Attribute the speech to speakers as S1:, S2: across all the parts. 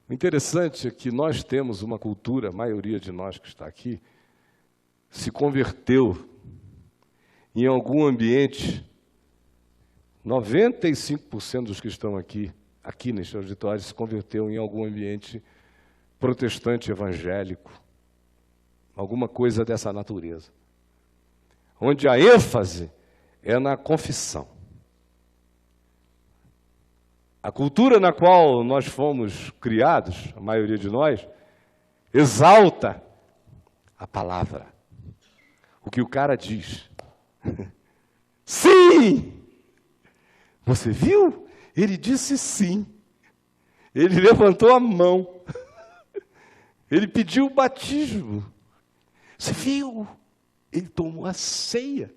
S1: O interessante é que nós temos uma cultura, a maioria de nós que está aqui, se converteu em algum ambiente, 95% dos que estão aqui neste auditório, se converteu em algum ambiente protestante evangélico, alguma coisa dessa natureza, onde a ênfase é na confissão. A cultura na qual nós fomos criados, a maioria de nós, exalta a palavra, o que o cara diz. Sim! Você viu? Ele disse sim. Ele levantou a mão. Ele pediu o batismo. Você viu? Ele tomou a ceia.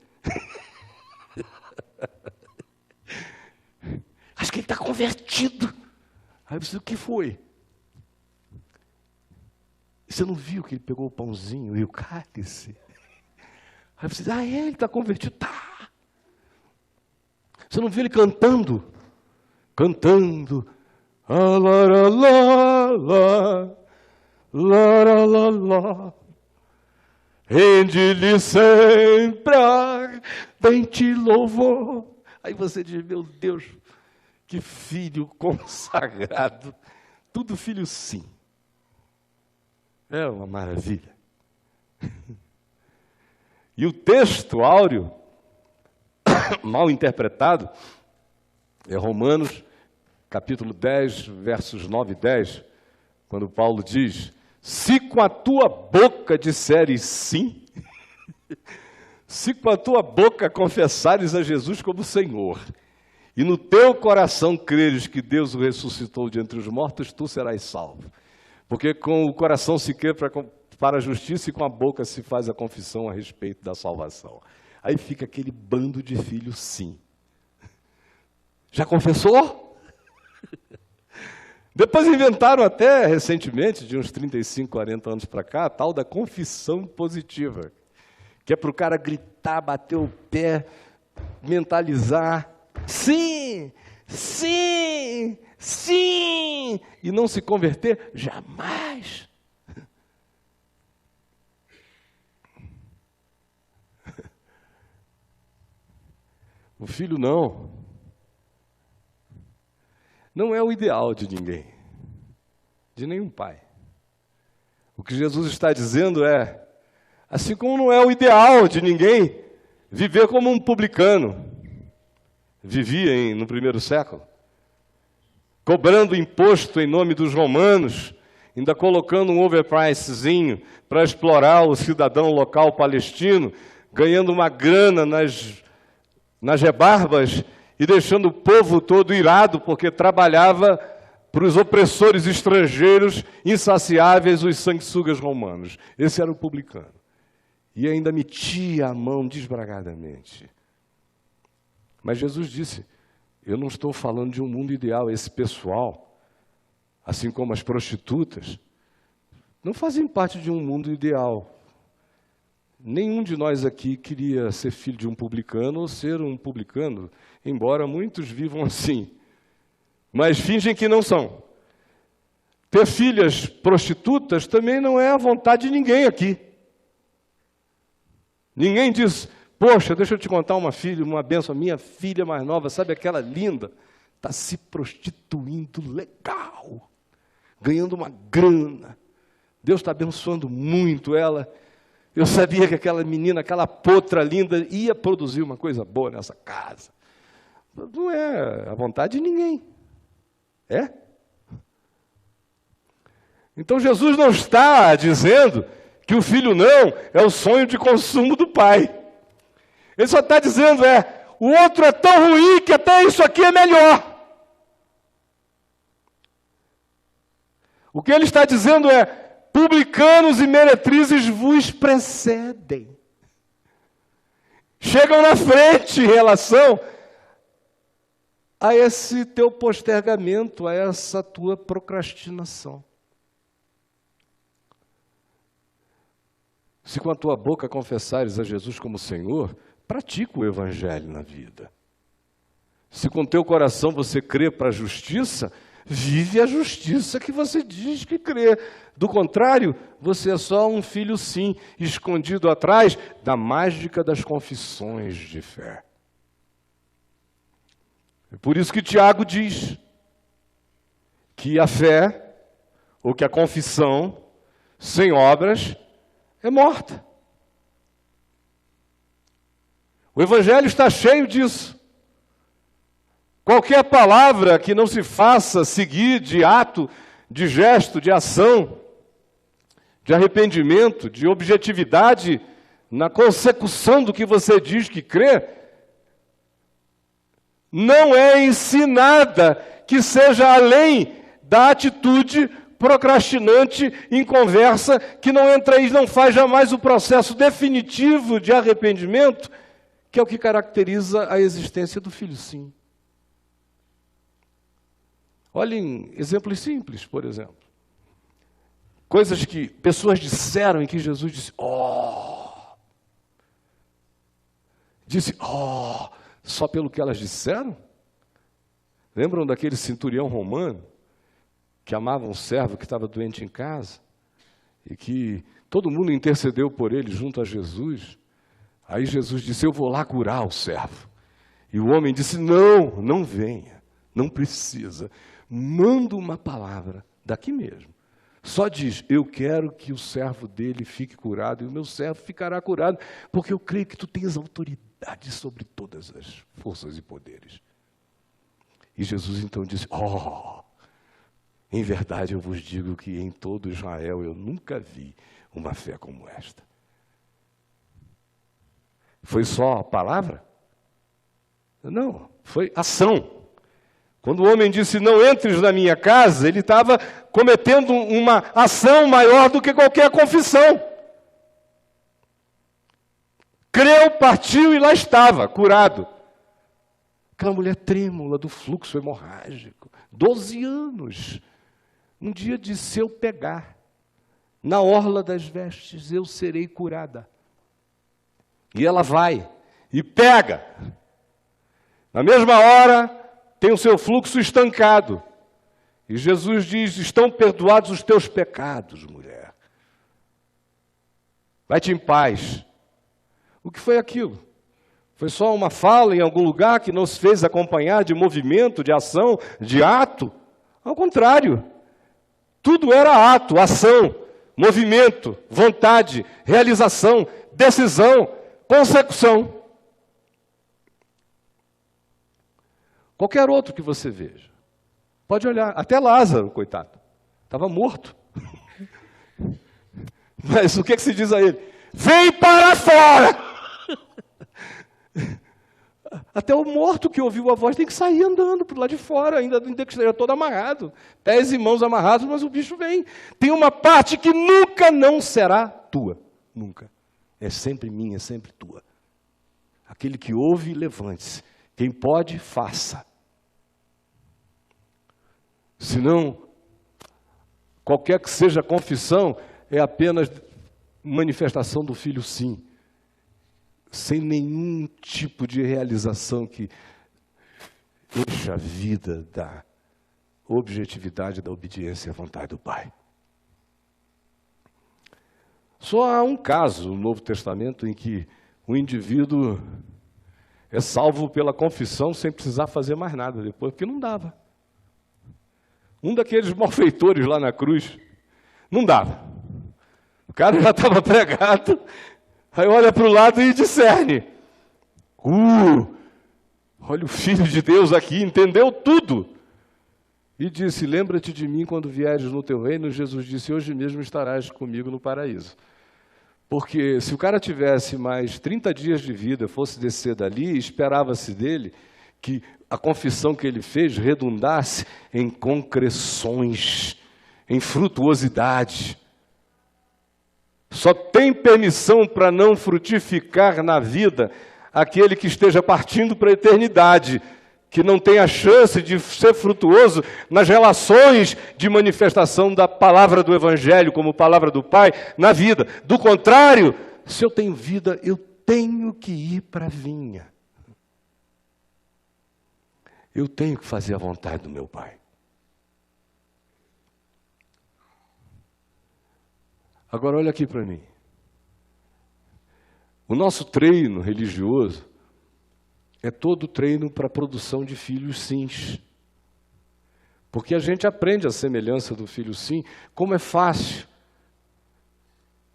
S1: Acho que ele está convertido. Aí eu disse, o que foi? Você não viu que ele pegou o pãozinho e o cálice? Aí você diz, ele está convertido. Tá. Você não viu ele cantando? Cantando. Rende-lhe sempre ardente louvor. Aí você diz, meu Deus, que filho consagrado. Tudo filho sim. É uma maravilha. E o texto áureo, mal interpretado, é Romanos, capítulo 10, versos 9 e 10, quando Paulo diz, se com a tua boca disseres sim, se com a tua boca confessares a Jesus como Senhor, e no teu coração creres que Deus o ressuscitou de entre os mortos, tu serás salvo. Porque com o coração se crê para a justiça e com a boca se faz a confissão a respeito da salvação. Aí fica aquele bando de filhos sim. Já confessou? Depois inventaram até recentemente, de uns 35, 40 anos para cá, a tal da confissão positiva, que é para o cara gritar, bater o pé, mentalizar, sim, sim, sim, e não se converter jamais. O filho não é o ideal de ninguém, de nenhum pai. O que Jesus está dizendo é, assim como não é o ideal de ninguém viver como um publicano, vivia no primeiro século, cobrando imposto em nome dos romanos, ainda colocando um overpricezinho para explorar o cidadão local palestino, ganhando uma grana nas rebarbas e deixando o povo todo irado, porque trabalhava para os opressores estrangeiros insaciáveis, os sanguessugas romanos. Esse era o publicano. E ainda metia a mão desbragadamente. Mas Jesus disse, eu não estou falando de um mundo ideal. Esse pessoal, assim como as prostitutas, não fazem parte de um mundo ideal. Nenhum de nós aqui queria ser filho de um publicano ou ser um publicano, embora muitos vivam assim. Mas fingem que não são. Ter filhas prostitutas também não é a vontade de ninguém aqui. Ninguém diz, poxa, deixa eu te contar uma bênção, minha filha mais nova, sabe aquela linda? Está se prostituindo legal, ganhando uma grana. Deus está abençoando muito ela. Eu sabia que aquela menina, aquela potra linda, ia produzir uma coisa boa nessa casa. Não é a vontade de ninguém. É? Então Jesus não está dizendo que o filho não é o sonho de consumo do pai. Ele só está dizendo o outro é tão ruim que até isso aqui é melhor. O que ele está dizendo é, publicanos e meretrizes vos precedem. Chegam na frente em relação a esse teu postergamento, a essa tua procrastinação. Se com a tua boca confessares a Jesus como Senhor, pratica o Evangelho na vida. Se com teu coração você crê para a justiça, vive a justiça que você diz que crê. Do contrário, você é só um filho sim, escondido atrás da mágica das confissões de fé. É por isso que Tiago diz que a fé, ou que a confissão, sem obras, é morta. O Evangelho está cheio disso. Qualquer palavra que não se faça seguir de ato, de gesto, de ação, de arrependimento, de objetividade na consecução do que você diz que crê, não é ensinada que seja além da atitude procrastinante, em conversa, que não entra aí, não faz jamais o processo definitivo de arrependimento, que é o que caracteriza a existência do filho sim. Olhem exemplos simples, por exemplo. Coisas que pessoas disseram e que Jesus disse, disse, só pelo que elas disseram? Lembram daquele centurião romano que amava um servo que estava doente em casa e que todo mundo intercedeu por ele junto a Jesus? Aí Jesus disse, eu vou lá curar o servo. E o homem disse, não, não venha, não precisa. Manda uma palavra daqui mesmo. Só diz, eu quero que o servo dele fique curado e o meu servo ficará curado, porque eu creio que tu tens autoridade sobre todas as forças e poderes. E Jesus então disse, em verdade eu vos digo que em todo Israel eu nunca vi uma fé como esta. Foi só a palavra? Não, foi ação. Quando o homem disse, não entres na minha casa, ele estava cometendo uma ação maior do que qualquer confissão. Creu, partiu e lá estava, curado. Aquela mulher trêmula do fluxo hemorrágico, 12 anos. Um dia disse, se eu pegar na orla das vestes, eu serei curada. E ela vai e pega. Na mesma hora, tem o seu fluxo estancado. E Jesus diz, estão perdoados os teus pecados, mulher. Vai-te em paz. O que foi aquilo? Foi só uma fala em algum lugar que não se fez acompanhar de movimento, de ação, de ato? Ao contrário. Tudo era ato, ação, movimento, vontade, realização, decisão, consecução. Qualquer outro que você veja. Pode olhar. Até Lázaro, coitado. Estava morto. Mas o que se diz a ele? Vem para fora! Até o morto que ouviu a voz tem que sair andando por lá de fora, ainda que esteja todo amarrado. Pés e mãos amarrados, mas o bicho vem. Tem uma parte que nunca não será tua. Nunca. É sempre minha, é sempre tua. Aquele que ouve, levante-se. Quem pode, faça. Senão, qualquer que seja a confissão, é apenas manifestação do Filho sim. Sem nenhum tipo de realização que enche a vida da objetividade, da obediência à vontade do Pai. Só há um caso no Novo Testamento em que o indivíduo é salvo pela confissão sem precisar fazer mais nada depois, porque não dava. Um daqueles malfeitores lá na cruz, não dava. O cara já estava pregado, aí olha para o lado e discerne. Olha o Filho de Deus aqui, entendeu tudo. E disse, lembra-te de mim quando vieres no teu reino. Jesus disse, hoje mesmo estarás comigo no paraíso. Porque se o cara tivesse mais 30 dias de vida, fosse descer dali, esperava-se dele que a confissão que ele fez redundasse em concreções, em frutuosidade. Só tem permissão para não frutificar na vida aquele que esteja partindo para a eternidade, que não tem a chance de ser frutuoso nas relações de manifestação da palavra do Evangelho, como palavra do Pai, na vida. Do contrário, se eu tenho vida, eu tenho que ir para a vinha. Eu tenho que fazer a vontade do meu Pai. Agora olha aqui para mim. O nosso treino religioso é todo treino para a produção de filhos sims. Porque a gente aprende a semelhança do filho sim, como é fácil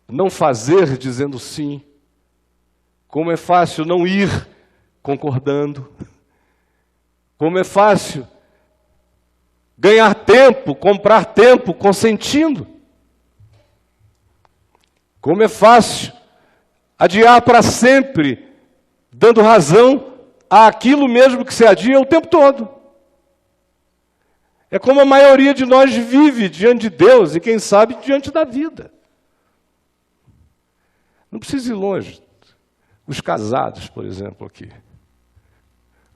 S1: não fazer dizendo sim, como é fácil não ir concordando, como é fácil ganhar tempo, comprar tempo consentindo, como é fácil adiar para sempre, dando razão àquilo mesmo que se adia o tempo todo. É como a maioria de nós vive diante de Deus e, quem sabe, diante da vida. Não precisa ir longe. Os casados, por exemplo, aqui.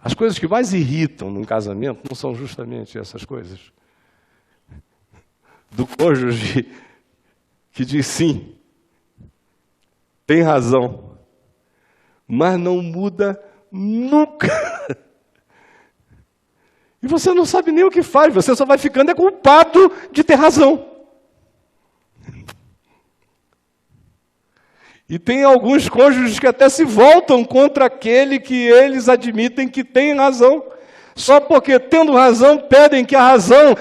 S1: As coisas que mais irritam num casamento não são justamente essas coisas. Do cônjuge que diz sim, tem razão, mas não muda nunca. E você não sabe nem o que faz, você só vai ficando culpado de ter razão. E tem alguns cônjuges que até se voltam contra aquele que eles admitem que tem razão. Só porque, tendo razão, pedem que a razão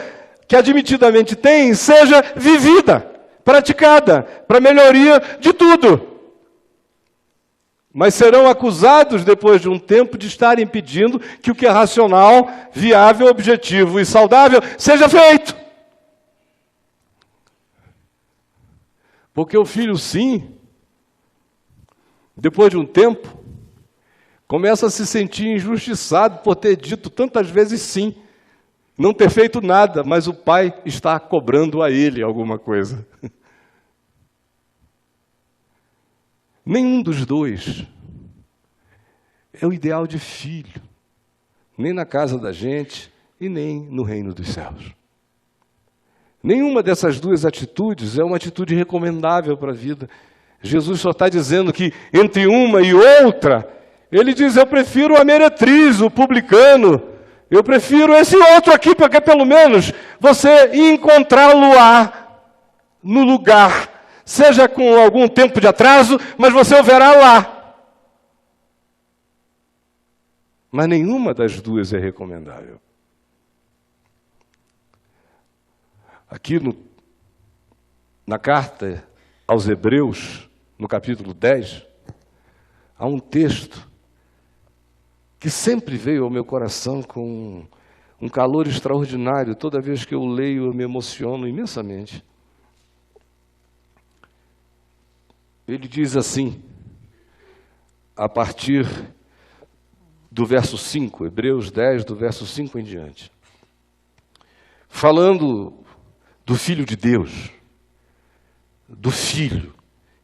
S1: que admitidamente tem seja vivida, praticada, para melhoria de tudo. Mas serão acusados, depois de um tempo, de estarem pedindo que o que é racional, viável, objetivo e saudável seja feito. Porque o filho, sim, depois de um tempo, começa a se sentir injustiçado por ter dito tantas vezes sim, não ter feito nada, mas o pai está cobrando a ele alguma coisa. Nenhum dos dois é o ideal de filho, nem na casa da gente e nem no reino dos céus. Nenhuma dessas duas atitudes é uma atitude recomendável para a vida. Jesus só está dizendo que entre uma e outra, ele diz, eu prefiro a meretriz, o publicano, eu prefiro esse outro aqui, porque pelo menos você encontrá-lo lá, no lugar, seja com algum tempo de atraso, mas você o verá lá. Mas nenhuma das duas é recomendável. Aqui na carta aos Hebreus, no capítulo 10, há um texto que sempre veio ao meu coração com um calor extraordinário. Toda vez que eu leio, eu me emociono imensamente. Ele diz assim, a partir do verso 5, Hebreus 10, do verso 5 em diante. Falando do Filho de Deus, do Filho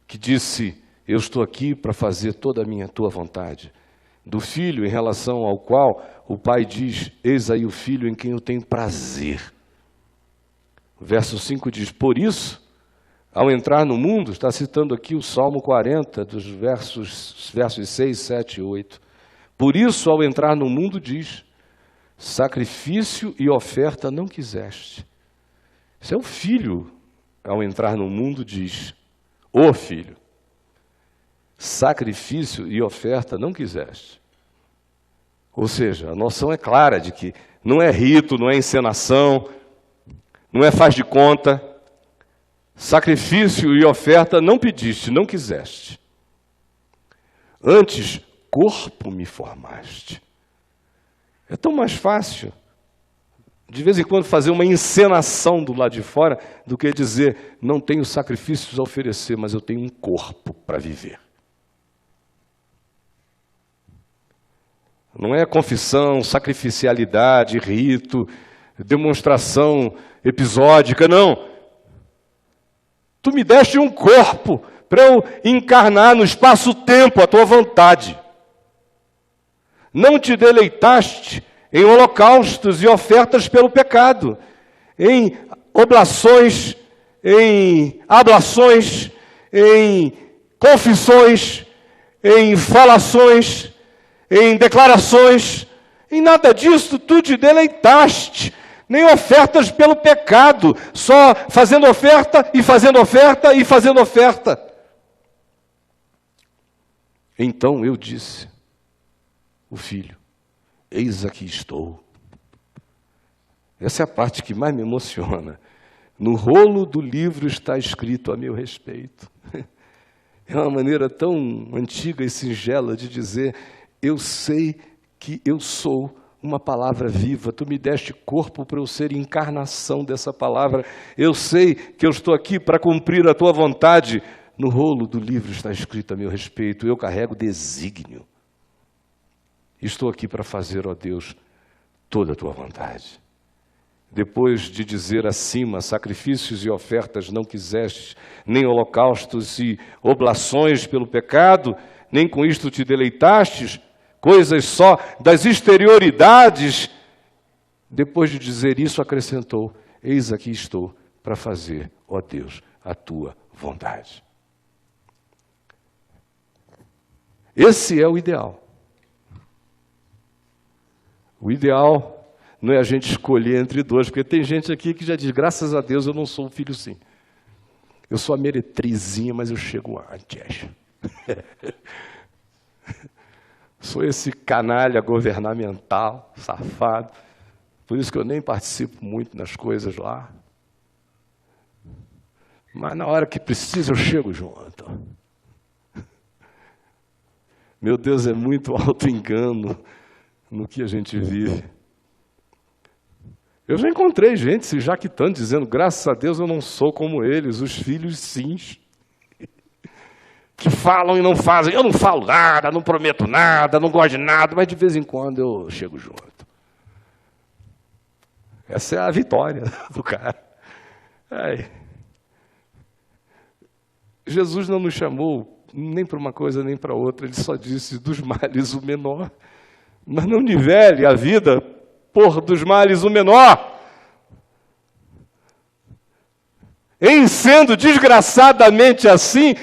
S1: que disse, eu estou aqui para fazer toda a tua vontade. Do Filho em relação ao qual o Pai diz, eis aí o Filho em quem eu tenho prazer. O verso 5 diz, por isso, ao entrar no mundo, está citando aqui o Salmo 40, dos versos 6, 7 e 8. Por isso, ao entrar no mundo, diz, sacrifício e oferta não quiseste. Isso é o Filho, ao entrar no mundo, diz, o Filho, sacrifício e oferta não quiseste. Ou seja, a noção é clara de que não é rito, não é encenação, não é faz de conta. Sacrifício e oferta não pediste, não quiseste. Antes, corpo me formaste. É tão mais fácil, de vez em quando, fazer uma encenação do lado de fora, do que dizer, não tenho sacrifícios a oferecer, mas eu tenho um corpo para viver. Não é confissão, sacrificialidade, rito, demonstração episódica, não. Tu me deste um corpo para eu encarnar no espaço-tempo a tua vontade. Não te deleitaste em holocaustos e ofertas pelo pecado, em oblações, em ablações, em confissões, em falações, em declarações. Em nada disso tu te deleitaste. nem ofertas pelo pecado, só fazendo oferta e fazendo oferta e fazendo oferta. Então eu disse, o filho, eis aqui estou. Essa é a parte que mais me emociona. No rolo do livro está escrito a meu respeito. É uma maneira tão antiga e singela de dizer, eu sei que eu sou uma palavra viva, tu me deste corpo para eu ser encarnação dessa palavra, eu sei que eu estou aqui para cumprir a tua vontade. No rolo do livro está escrito a meu respeito, eu carrego desígnio. Estou aqui para fazer, ó Deus, toda a tua vontade. Depois de dizer acima, sacrifícios e ofertas não quisestes, nem holocaustos e oblações pelo pecado, nem com isto te deleitastes, coisas só das exterioridades. Depois de dizer isso, acrescentou, eis aqui estou para fazer, ó Deus, a tua vontade. Esse é o ideal. O ideal não é a gente escolher entre dois, porque tem gente aqui que já diz, graças a Deus eu não sou um filho sim. Eu sou a meretrizinha, mas eu chego antes. Sou esse canalha governamental, safado. Por isso que eu nem participo muito nas coisas lá. Mas na hora que precisa eu chego junto. Meu Deus, é muito auto-engano no que a gente vive. Eu já encontrei gente se jactando, dizendo, graças a Deus eu não sou como eles, os filhos sims, que falam e não fazem. Eu não falo nada, não prometo nada, não gosto de nada, mas de vez em quando eu chego junto. Essa é a vitória do cara. Ai. Jesus não nos chamou nem para uma coisa nem para outra, ele só disse dos males o menor, mas não nivele a vida por dos males o menor. Em sendo desgraçadamente assim,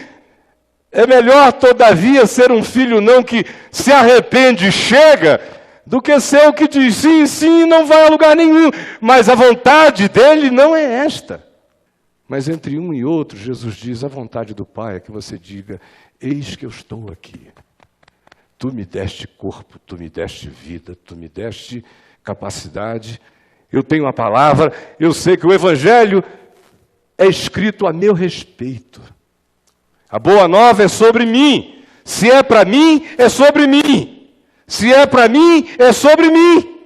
S1: é melhor todavia ser um filho não que se arrepende e chega, do que ser o que diz sim, sim e não vai a lugar nenhum. Mas a vontade dele não é esta. Mas entre um e outro, Jesus diz, a vontade do Pai é que você diga, eis que eu estou aqui. Tu me deste corpo, tu me deste vida, tu me deste capacidade, eu tenho a palavra, eu sei que o Evangelho é escrito a meu respeito. A boa nova é sobre mim. Se é para mim, é sobre mim. Se é para mim, é sobre mim.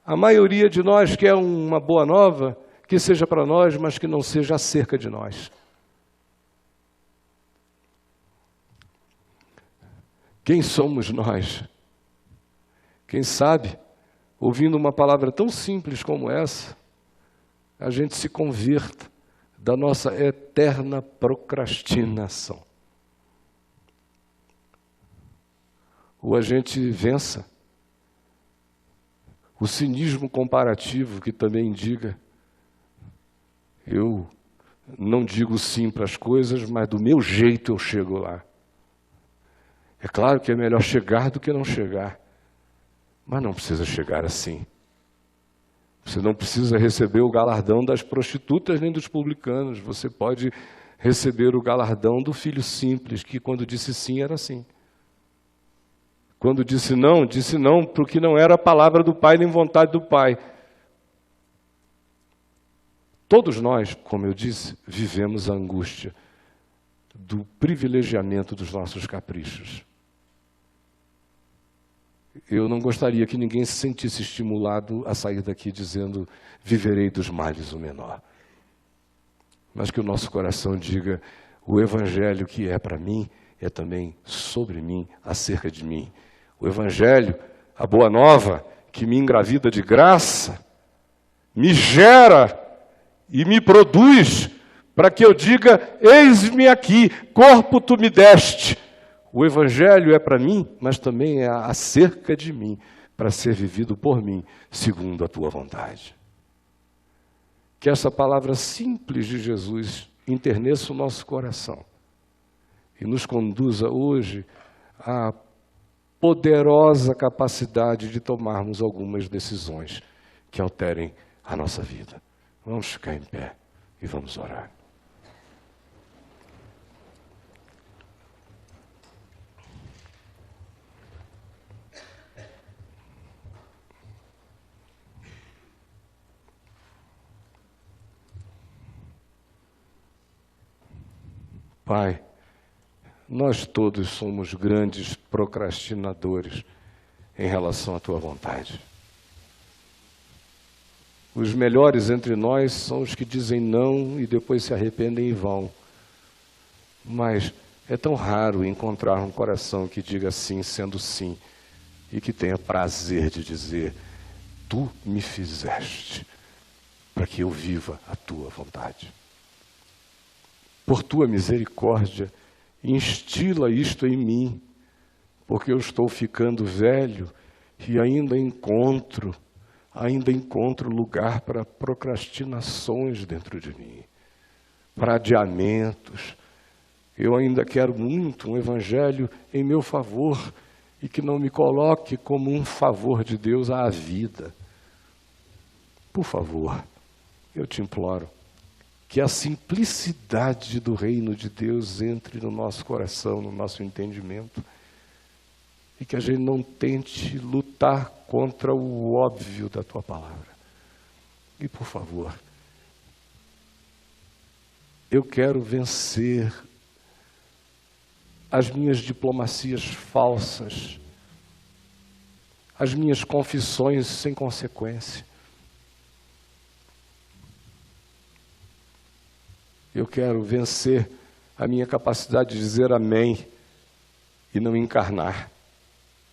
S1: A maioria de nós quer uma boa nova que seja para nós, mas que não seja acerca de nós. Quem somos nós? Quem sabe, ouvindo uma palavra tão simples como essa, a gente se converta da nossa eterna procrastinação. Ou a gente vença o cinismo comparativo que também diga, eu não digo sim para as coisas, mas do meu jeito eu chego lá. É claro que é melhor chegar do que não chegar, mas não precisa chegar assim. Você não precisa receber o galardão das prostitutas nem dos publicanos. Você pode receber o galardão do filho simples, que quando disse sim era sim. Quando disse não porque não era a palavra do Pai nem vontade do Pai. Todos nós, como eu disse, vivemos a angústia do privilegiamento dos nossos caprichos. Eu não gostaria que ninguém se sentisse estimulado a sair daqui dizendo, viverei dos males o menor. Mas que o nosso coração diga, o Evangelho que é para mim, é também sobre mim, acerca de mim. O Evangelho, a boa nova, que me engravida de graça, me gera e me produz para que eu diga, eis-me aqui, corpo tu me deste. O Evangelho é para mim, mas também é acerca de mim, para ser vivido por mim, segundo a tua vontade. Que essa palavra simples de Jesus enterneça o nosso coração e nos conduza hoje a poderosa capacidade de tomarmos algumas decisões que alterem a nossa vida. Vamos ficar em pé e vamos orar. Pai, nós todos somos grandes procrastinadores em relação à Tua vontade. Os melhores entre nós são os que dizem não e depois se arrependem e vão. Mas é tão raro encontrar um coração que diga sim sendo sim e que tenha prazer de dizer: Tu me fizeste para que eu viva a Tua vontade. Por Tua misericórdia, instila isto em mim, porque eu estou ficando velho e ainda encontro lugar para procrastinações dentro de mim, para adiamentos. Eu ainda quero muito um evangelho em meu favor e que não me coloque como um favor de Deus à vida. Por favor, eu te imploro, que a simplicidade do reino de Deus entre no nosso coração, no nosso entendimento, e que a gente não tente lutar contra o óbvio da Tua palavra. E, por favor, eu quero vencer as minhas diplomacias falsas, as minhas confissões sem consequência. Eu quero vencer a minha capacidade de dizer amém e não encarnar,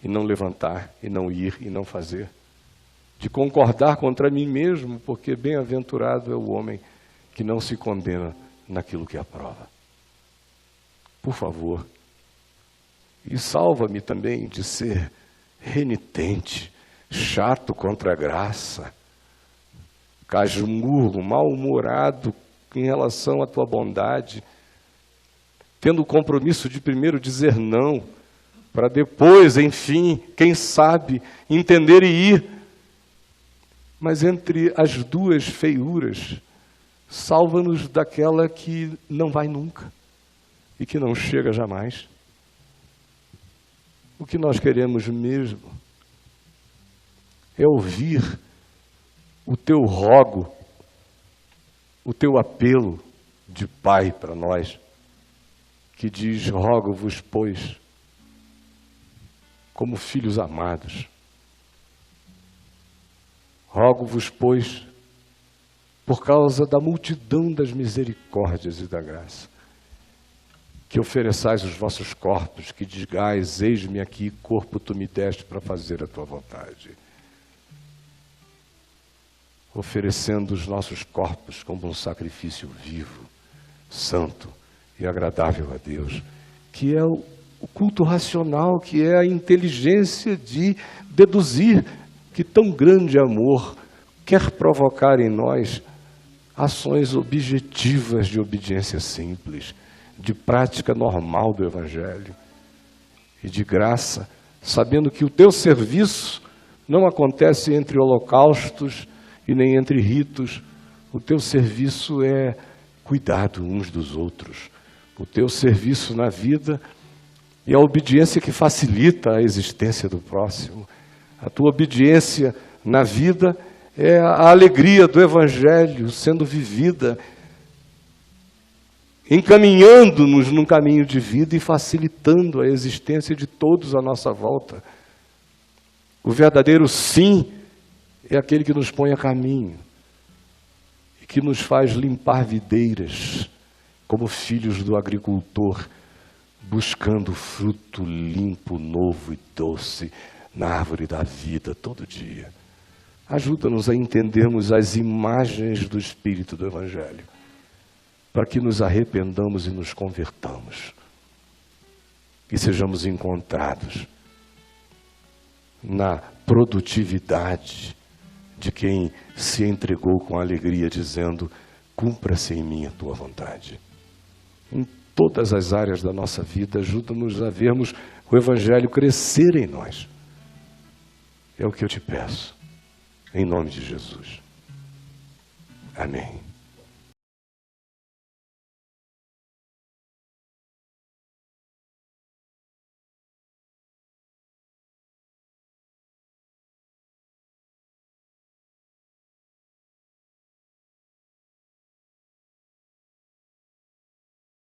S1: e não levantar, e não ir, e não fazer. De concordar contra mim mesmo, porque bem-aventurado é o homem que não se condena naquilo que aprova. Por favor, e salva-me também de ser renitente, chato contra a graça, casmurro, mal-humorado em relação à Tua bondade, tendo o compromisso de primeiro dizer não, para depois, enfim, quem sabe, entender e ir. Mas entre as duas feiuras, salva-nos daquela que não vai nunca e que não chega jamais. O que nós queremos mesmo é ouvir o Teu rogo, o Teu apelo de Pai para nós, que diz: rogo-vos, pois, como filhos amados. Rogo-vos, pois, por causa da multidão das misericórdias e da graça, que ofereçais os vossos corpos, que digais: eis-me aqui, corpo tu me deste para fazer a Tua vontade. Oferecendo os nossos corpos como um sacrifício vivo, santo e agradável a Deus, que é o culto racional, que é a inteligência de deduzir que tão grande amor quer provocar em nós ações objetivas de obediência simples, de prática normal do Evangelho e de graça, sabendo que o Teu serviço não acontece entre holocaustos e nem entre ritos. O Teu serviço é cuidado uns dos outros. O Teu serviço na vida e a obediência que facilita a existência do próximo. A Tua obediência na vida é a alegria do Evangelho sendo vivida, encaminhando-nos num caminho de vida e facilitando a existência de todos à nossa volta. O verdadeiro sim é aquele que nos põe a caminho e que nos faz limpar videiras, como filhos do agricultor, buscando fruto limpo, novo e doce na árvore da vida todo dia. Ajuda-nos a entendermos as imagens do Espírito do Evangelho, para que nos arrependamos e nos convertamos e sejamos encontrados na produtividade de quem se entregou com alegria, dizendo: cumpra-se em mim a Tua vontade. Em todas as áreas da nossa vida, ajuda-nos a vermos o Evangelho crescer em nós. É o que eu te peço, em nome de Jesus. Amém.